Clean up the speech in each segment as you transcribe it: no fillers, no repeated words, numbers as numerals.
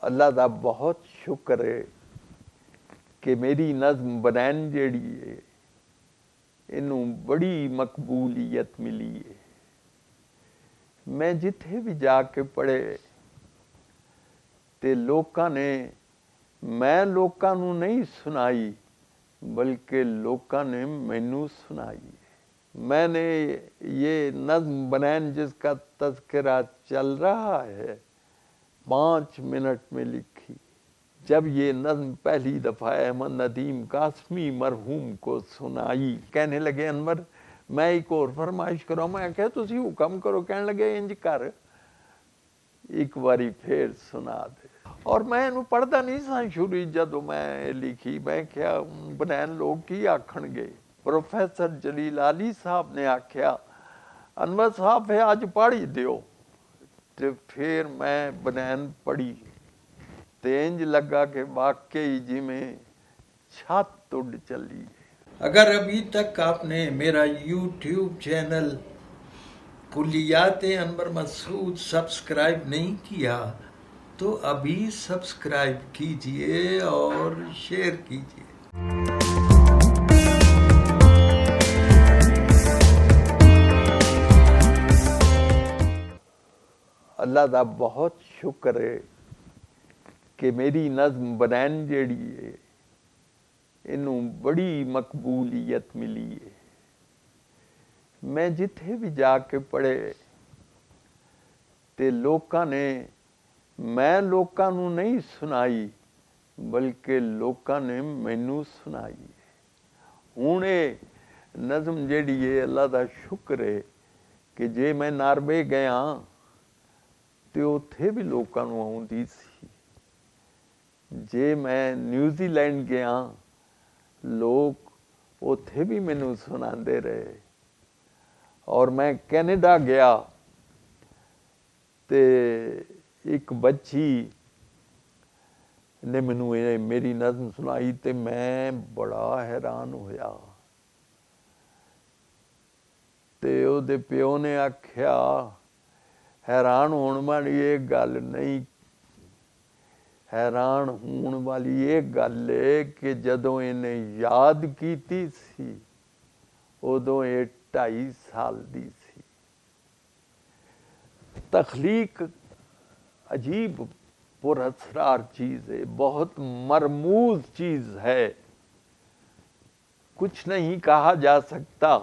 اللہ دا بہت شکر ہے کہ میری نظم بنین جیڑی ہے انہوں بڑی مقبولیت ملی ہے. میں جتھے بھی جا کے پڑھے تے لوکاں نے میں لوکاں نوں نہیں سنائی بلکہ لوکاں نے مینوں سنائی. میں نے یہ نظم بنین جس کا تذکرہ چل رہا ہے 5 منٹ میں لکھی. جب یہ نظم پہلی دفعہ احمد ندیم قاسمی مرحوم کو سنائی کہنے لگے انور میں ایک اور فرمائش کروں. میں کہ تسی حکم کرو. کہنے لگے انج کر ایک باری پھر سنا دے. اور میں انہوں پڑھدا نہیں سا شروع جدوں میں لکھی. میں کیا بنین لوگ کی آکھن گے. پروفیسر جلیل علی صاحب نے آکھیا انور صاحب پھر اج پڑھ ہی دیو. تے پھر میں بنین پڑھی تے انج لگا کہ واقعی جی میں چھت اڑ چلی. اگر ابھی تک آپ نے میرا یوٹیوب چینل کلیات انور مسعود سبسکرائب نہیں کیا تو ابھی سبسکرائب کیجئے اور شیئر کیجئے. اللہ دا بہت شکر ہے کہ میری نظم بنین جیڑی ہے انہوں بڑی مقبولیت ملی ہے. میں جتھے بھی جا کے پڑھے تے لوکاں نے میں لوکاں نوں نہیں سنائی بلکہ لوکاں نے مینوں سنائی. ہن اے نظم جیڑی ہے اللہ دا شکر ہے کہ جے میں ناروے گیا تے اوتھے بھی لوکاں نوں آؤندی سی. جے میں نیوزی لینڈ گیا لوگ اوتھے بھی مینوں سناندے رہے. اور میں کینیڈا گیا تے ایک بچی نے مینوں میری نظم سنائی تے میں بڑا حیران ہویا. تے او دے پیو نے آکھیا حیران ہون والی یہ گل نہیں. حیران ہون والی یہ گل ہے کہ جدوں انہیں یاد کیتی سی ادوں یہ 2.5 سال دی سی. تخلیق عجیب پر اسرار چیز ہے. بہت مرموز چیز ہے. کچھ نہیں کہا جا سکتا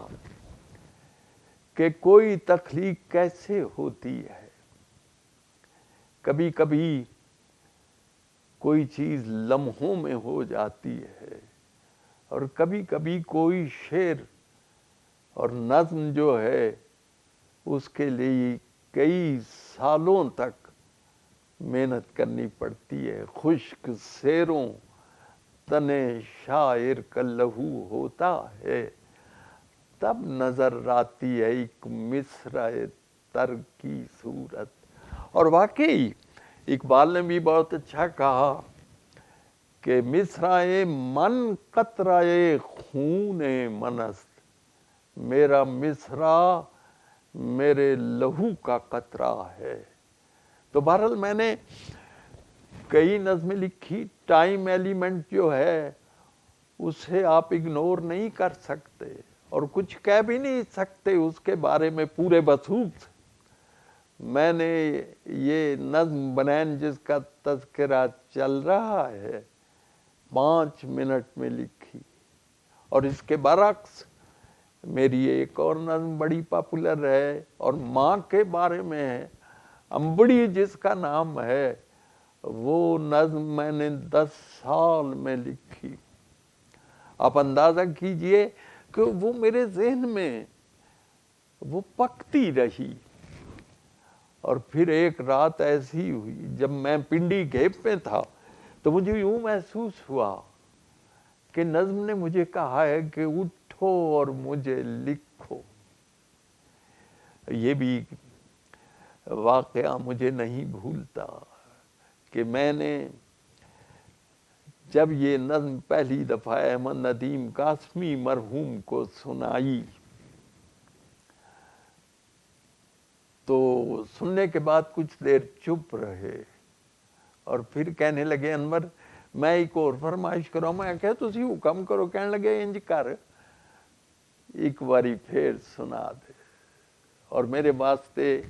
کہ کوئی تخلیق کیسے ہوتی ہے. کبھی کبھی کوئی چیز لمحوں میں ہو جاتی ہے اور کبھی کبھی کوئی شعر اور نظم جو ہے اس کے لیے کئی سالوں تک محنت کرنی پڑتی ہے. خشک سیروں تنے شاعر کا لہو ہوتا ہے تب نظر آتی ہے ایک مصرع تر کی صورت. اور واقعی اقبال نے بھی بہت اچھا کہا کہ مصرع من قطرہ خون من است. میرا مصرع میرے لہو کا قطرہ ہے. تو بہرحال میں نے کئی نظمیں لکھی. ٹائم ایلیمنٹ جو ہے اسے آپ اگنور نہیں کر سکتے اور کچھ کہہ بھی نہیں سکتے اس کے بارے میں پورے وثوق سے. میں نے یہ نظم بنین جس کا تذکرہ چل رہا ہے 5 منٹ میں لکھی. اور اس کے برعکس میری ایک اور نظم بڑی پاپولر ہے اور ماں کے بارے میں ہے امبڑی جس کا نام ہے. وہ نظم میں نے 10 سال میں لکھی. آپ اندازہ کیجئے کہ وہ میرے ذہن میں وہ پکتی رہی. اور پھر ایک رات ایسی ہوئی جب میں پنڈی گیپ میں تھا تو مجھے یوں محسوس ہوا کہ نظم نے مجھے کہا ہے کہ اٹھو اور مجھے لکھو. یہ بھی واقعہ مجھے نہیں بھولتا کہ میں نے جب یہ نظم پہلی دفعہ احمد ندیم قاسمی مرحوم کو سنائی تو سننے کے بعد کچھ دیر چپ رہے ਔਰ ਫਿਰ ਕਹਿਣੇ ਲੱਗੇ ਅਨਵਰ ਮੈਂ ਇੱਕ ਹੋਰ ਫਰਮਾਇਸ਼ ਕਰਾਂ। ਮੈਂ ਕਿਹਾ ਤੁਸੀਂ ਹੁਕਮ ਕਰੋ। ਕਹਿਣ ਲੱਗੇ ਇੰਜ ਕਰ ਇੱਕ ਵਾਰੀ ਫੇਰ ਸੁਣਾ ਦੇ। ਔਰ ਮੇਰੇ ਵਾਸਤੇ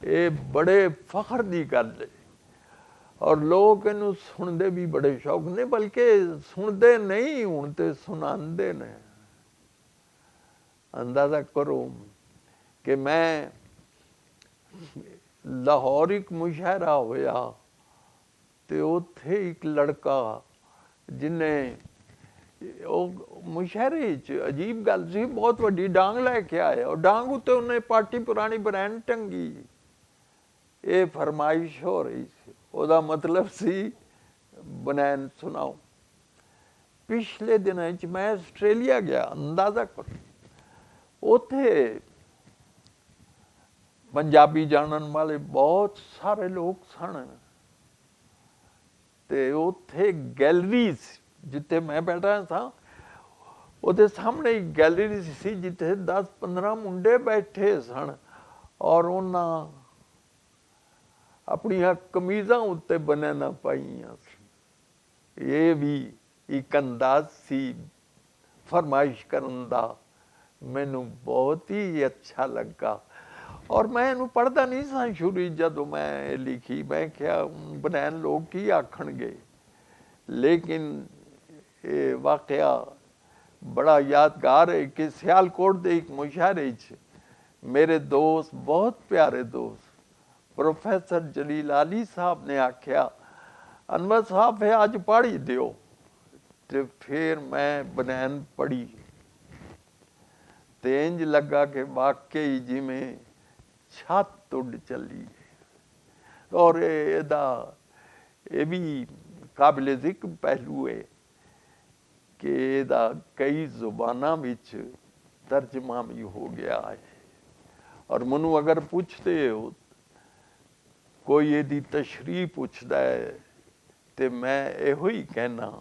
ਇਹ ਬੜੇ ਫਖਰ ਦੀ ਗੱਲ ਹੈ। ਔਰ ਲੋਕ ਇਹਨੂੰ ਸੁਣਦੇ ਵੀ ਬੜੇ ਸ਼ੌਕ ਨੇ, ਬਲਕਿ ਸੁਣਦੇ ਨਹੀਂ ਹੁਣ ਤੇ ਸੁਣਾਉਂਦੇ ਨੇ। ਅੰਦਾਜ਼ਾ ਕਰੋ ਕਿ ਮੈਂ ਲਾਹੌਰ ਇੱਕ ਮੁਸ਼ਾਇਰਾ ਹੋਇਆ ਤੇ ਉੱਥੇ ਇੱਕ ਲੜਕਾ ਜਿਹਨੇ ਉਹ ਮੁਸ਼ਾਇਰੇ 'ਚ ਅਜੀਬ ਗੱਲ ਸੀ, ਬਹੁਤ ਵੱਡੀ ਡਾਂਗ ਲੈ ਕੇ ਆਇਆ ਔਰ ਡਾਂਗ ਉੱਤੇ ਉਹਨੇ ਪਾਟੀ ਪੁਰਾਣੀ ਬਨੈਣ ਟੰਗੀ। ਇਹ ਫਰਮਾਇਸ਼ ਹੋ ਰਹੀ ਸੀ, ਉਹਦਾ ਮਤਲਬ ਸੀ ਬਨੈਣ ਸੁਣਾਓ। ਪਿਛਲੇ ਦਿਨਾਂ 'ਚ ਮੈਂ ਆਸਟ੍ਰੇਲੀਆ ਗਿਆ, ਅੰਦਾਜ਼ਾ ਕਰੋ ਉੱਥੇ ਪੰਜਾਬੀ ਜਾਣਨ ਵਾਲੇ ਬਹੁਤ ਸਾਰੇ ਲੋਕ ਸਨ ਤੇ ਉੱਥੇ ਗੈਲਰੀ ਸੀ ਜਿੱਥੇ ਮੈਂ ਬੈਠਾ ਸਾਂ। ਉਹਦੇ ਸਾਹਮਣੇ ਇੱਕ ਗੈਲਰੀ ਸੀ ਜਿੱਥੇ 10-15 ਮੁੰਡੇ ਬੈਠੇ ਸਨ ਔਰ ਉਹਨਾਂ ਆਪਣੀਆਂ ਕਮੀਜ਼ਾਂ ਉੱਤੇ ਬਨੈਣਾ ਪਾਈਆਂ ਸੀ। ਇਹ ਵੀ ਇੱਕ ਅੰਦਾਜ਼ ਸੀ ਫਰਮਾਇਸ਼ ਕਰਨ ਦਾ। ਮੈਨੂੰ ਬਹੁਤ ਹੀ ਅੱਛਾ ਲੱਗਾ ਔਰ ਮੈਂ ਇਹਨੂੰ ਪੜ੍ਹਦਾ ਨਹੀਂ ਸਾਂ ਸ਼ੁਰੂ ਜਦੋਂ ਮੈਂ ਇਹ ਲਿਖੀ। ਮੈਂ ਕਿਹਾ ਬਨੈਣ ਲੋਕ ਕੀ ਆਖਣਗੇ, ਲੇਕਿਨ ਇਹ ਵਾਕਿਆ ਬੜਾ ਯਾਦਗਾਰ ਹੈ ਕਿ ਸਿਆਲਕੋਟ ਦੇ ਇੱਕ ਮੁਸ਼ਾਇਰੇ 'ਚ ਮੇਰੇ ਦੋਸਤ, ਬਹੁਤ ਪਿਆਰੇ ਦੋਸਤ ਪ੍ਰੋਫੈਸਰ ਜਲੀਲ ਆਲੀ ਸਾਹਿਬ ਨੇ ਆਖਿਆ ਅਨਵਰ ਸਾਹਿਬ ਫਿਰ ਅੱਜ ਪੜ੍ਹ ਹੀ ਦਿਓ। ਤੇ ਫਿਰ ਮੈਂ ਬਨੈਣ ਪੜ੍ਹੀ ਤੇ ਇੰਜ ਲੱਗਾ ਕਿ ਵਾਕਈ ਜਿਵੇਂ ਛੱਤ ਉੱਡ ਚੱਲੀ। ਔਰ ਇਹਦਾ ਇਹ ਵੀ ਕਾਬਿਲ ਜ਼ਿਕਰ ਪਹਿਲੂ ਹੈ ਕਿ ਇਹਦਾ ਕਈ ਜ਼ੁਬਾਨਾਂ ਵਿੱਚ ਤਰਜਮਾ ਵੀ ਹੋ ਗਿਆ ਹੈ। ਔਰ ਮੈਨੂੰ ਅਗਰ ਪੁੱਛਦੇ ਹੋ ਕੋਈ ਇਹਦੀ ਤਸ਼ਰੀਹ ਪੁੱਛਦਾ ਹੈ ਤੇ ਮੈਂ ਇਹੋ ਹੀ ਕਹਿਣਾ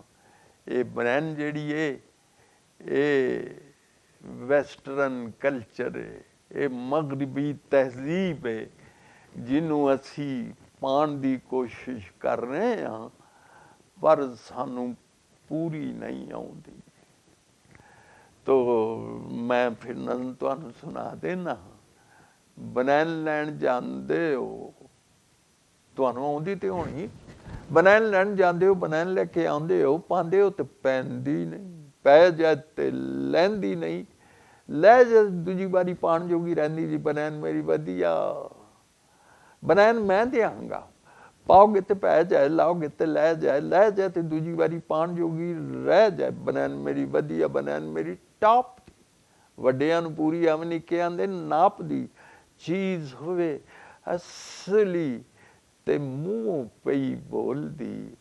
ਇਹ ਬਨੈਣ ਜਿਹੜੀ ਹੈ ਇਹ ਵੈਸਟਰਨ ਕਲਚਰ ਹੈ, ਇਹ ਮਗਰਬੀ ਤਹਿਜ਼ੀਬ ਹੈ ਜਿਹਨੂੰ ਅਸੀਂ ਪਾਉਣ ਦੀ ਕੋਸ਼ਿਸ਼ ਕਰ ਰਹੇ ਹਾਂ ਪਰ ਸਾਨੂੰ ਪੂਰੀ ਨਹੀਂ ਆਉਂਦੀ। ਤੋ ਮੈਂ ਫਿਰ ਨਜ਼ਮ ਤੁਹਾਨੂੰ ਸੁਣਾ ਦੇਣਾ। ਬਨੈਣ ਲੈਣ ਜਾਂਦੇ ਹੋ, ਤੁਹਾਨੂੰ ਆਉਂਦੀ ਤੇ ਹੋਣੀ। ਬਨੈਣ ਲੈਣ ਜਾਂਦੇ ਹੋ, ਬਨੈਣ ਲੈ ਕੇ ਆਉਂਦੇ ਹੋ, ਪਾਉਂਦੇ ਹੋ ਤੇ ਪੈਂਦੀ ਨਹੀਂ, ਪੈ ਜਾ ਤੇ ਲੈਂਦੀ ਨਹੀਂ, ਲੈ ਜਾ ਦੂਜੀ ਵਾਰੀ ਪਾਉਣ ਜੋਗੀ ਰਹਿੰਦੀ ਜੀ ਬਨੈਣ ਮੇਰੀ ਵਧੀਆ। ਬਨੈਣ ਮੈਂ ਦਿਆਂਗਾ, ਪਾਓਗੇ ਤੇ ਪੈ ਜਾਏ, ਲਾਓਗੇ ਤੇ ਲੈ ਜਾਏ, ਲੈ ਜਾਏ ਤੇ ਦੂਜੀ ਵਾਰੀ ਪਾਉਣ ਜੋਗੀ ਰਹਿ ਜਾਏ। ਬਨੈਣ ਮੇਰੀ ਵਧੀਆ, ਬਨੈਣ ਮੇਰੀ ਟਾਪ ਦੀ, ਵੱਡਿਆਂ ਨੂੰ ਪੂਰੀ ਐਵੇਂ ਨਿੱਕੇ ਆਂਦੇ ਨਾਪ ਦੀ ਚੀਜ਼ ਹੋਵੇ ਅਸਲੀ ਤੇ ਮੂੰਹ ਪਈ ਬੋਲਦੀ।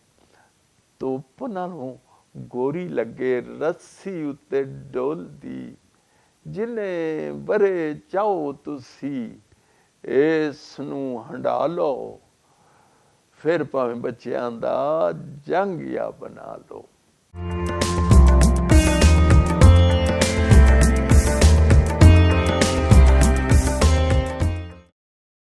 ਧੁੱਪ ਨਾਲੋਂ ਗੋਰੀ ਲੱਗੇ ਰੱਸੀ ਉੱਤੇ ਡੋਲਦੀ। ਜਿੰਨੇ ਬਰੇ ਚਾਹੋ ਤੁਸੀਂ ਇਸ ਨੂੰ ਹੰਡਾ ਲਓ, ਫਿਰ ਭਾਵੇਂ ਬੱਚਿਆਂ ਦਾ ਜੰਗੀਆ ਬਣਾ ਲਓ।